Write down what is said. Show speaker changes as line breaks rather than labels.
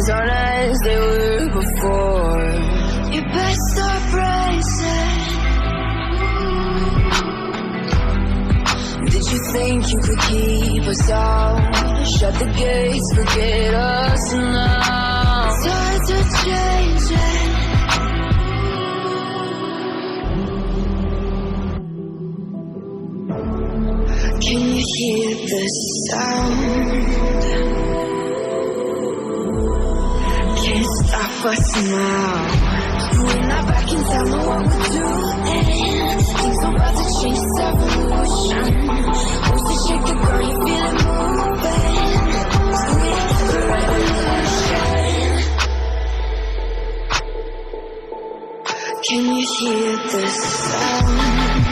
things aren't as they were before. You best start bracing. Did you think you could keep us out? Shut the gates, forget us now. Tides are changing. Can you hear the sound? Can't stop us now. We're not back in town, know what we're doing. Things are about to change, it's evolution. Who's to shake the girl, you feel it moving. We're the revolution. Can you hear the sound?